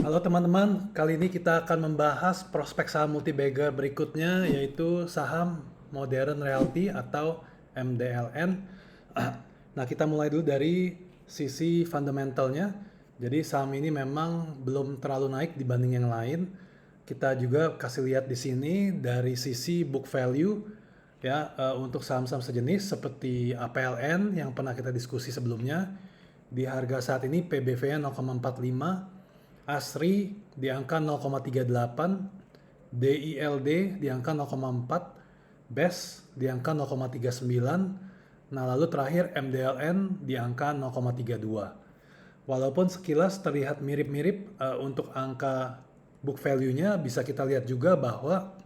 Halo teman-teman, kali ini kita akan membahas prospek saham multi-bagger berikutnya yaitu saham Modern Realty atau MDLN. Nah, kita mulai dulu dari sisi fundamentalnya. Jadi saham ini memang belum terlalu naik dibanding yang lain. Kita juga kasih lihat di sini dari sisi book value ya, untuk saham-saham sejenis seperti APLN yang pernah kita diskusi sebelumnya. Di harga saat ini PBV-nya 0,45, ASRI di angka 0,38, DILD di angka 0,4, BES di angka 0,39, nah lalu terakhir MDLN di angka 0,32. Walaupun sekilas terlihat mirip-mirip untuk angka book value-nya, bisa kita lihat juga bahwa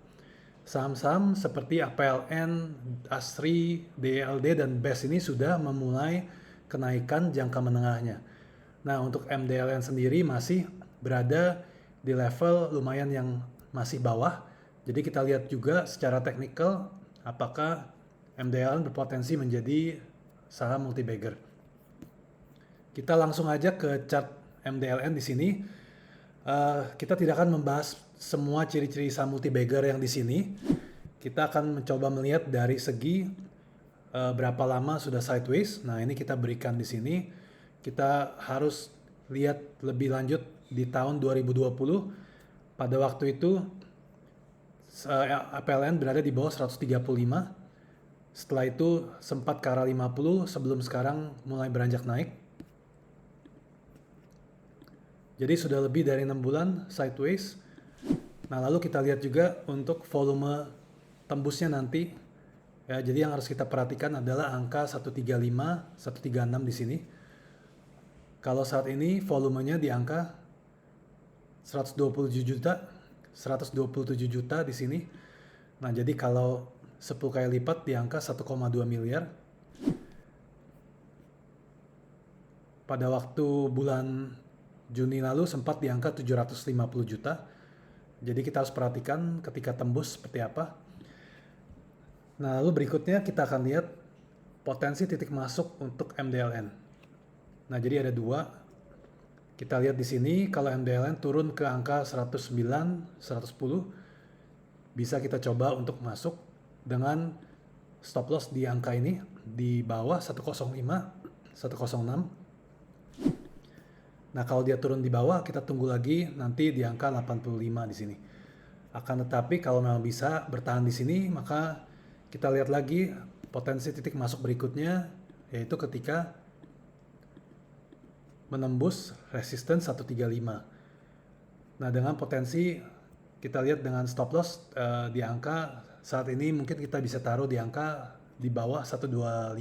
saham-saham seperti APLN, ASRI, DILD, dan BES ini sudah memulai kenaikan jangka menengahnya. Nah, untuk MDLN sendiri masih berada di level lumayan yang masih bawah. Jadi kita lihat juga secara teknikal apakah MDLN berpotensi menjadi saham multi-bagger. Kita langsung aja ke chart MDLN di sini. Kita tidak akan membahas semua ciri-ciri saham multi-bagger yang di sini. Kita akan mencoba melihat dari segi berapa lama sudah sideways. Nah, ini kita berikan di sini. Kita harus lihat lebih lanjut di tahun 2020. Pada waktu itu APLN berada di bawah 135. Setelah itu sempat ke arah 50 sebelum sekarang mulai beranjak naik. Jadi sudah lebih dari 6 bulan sideways. Nah, lalu kita lihat juga untuk volume tembusnya nanti. Ya, jadi yang harus kita perhatikan adalah angka 135, 136 di sini. Kalau saat ini volumenya di angka 127 juta, 127 juta di sini. Nah, jadi kalau 10 kali lipat di angka 1,2 miliar. Pada waktu bulan Juni lalu sempat di angka 750 juta. Jadi kita harus perhatikan ketika tembus seperti apa. Nah, lalu berikutnya kita akan lihat potensi titik masuk untuk MDLN. Nah, jadi ada dua. Kita lihat di sini kalau MDLN turun ke angka 109, 110, bisa kita coba untuk masuk dengan stop loss di angka ini di bawah 105, 106. Nah, kalau dia turun di bawah, kita tunggu lagi nanti di angka 85 di sini. Akan tetapi kalau memang bisa bertahan di sini, maka kita lihat lagi potensi titik masuk berikutnya, yaitu ketika menembus resistance 135. Nah, dengan potensi kita lihat dengan stop loss di angka saat ini mungkin kita bisa taruh di angka di bawah 125.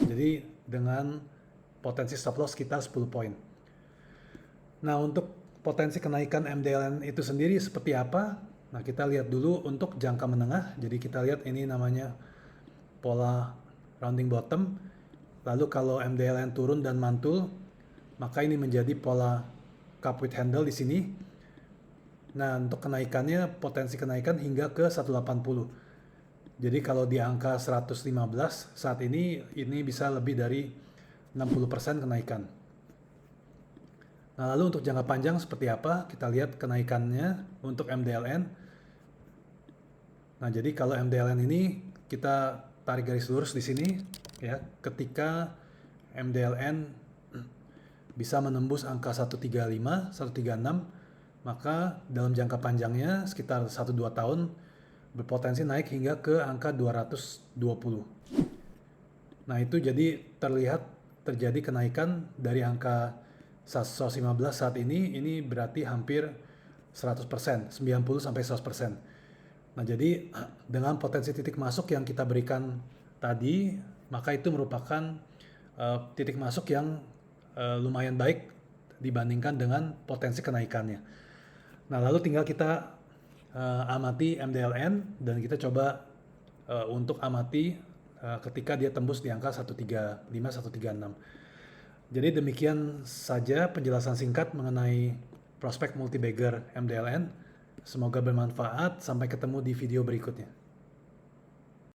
Jadi dengan potensi stop loss kita 10 poin. Nah, untuk potensi kenaikan MDLN itu sendiri seperti apa? Nah, kita lihat dulu untuk jangka menengah. Jadi kita lihat ini namanya pola rounding bottom. Lalu kalau MDLN turun dan mantul, maka ini menjadi pola cup with handle di sini. Nah, untuk kenaikannya potensi kenaikan hingga ke 180. Jadi kalau di angka 115 saat ini bisa lebih dari 60% kenaikan. Nah, lalu untuk jangka panjang seperti apa? Kita lihat kenaikannya untuk MDLN. Nah, jadi kalau MDLN ini kita tarik garis lurus di sini ya, ketika MDLN bisa menembus angka 135, 136, maka dalam jangka panjangnya sekitar 1-2 tahun berpotensi naik hingga ke angka 220. Nah, itu jadi terlihat terjadi kenaikan dari angka 115 saat ini berarti hampir 100%, 90 sampai 100%. Nah, jadi dengan potensi titik masuk yang kita berikan tadi, maka itu merupakan titik masuk yang lumayan baik dibandingkan dengan potensi kenaikannya. Nah, lalu tinggal kita amati MDLN dan kita coba untuk amati ketika dia tembus di angka 135, 136. Jadi demikian saja penjelasan singkat mengenai prospek multi-bagger MDLN. Semoga bermanfaat. Sampai ketemu di video berikutnya.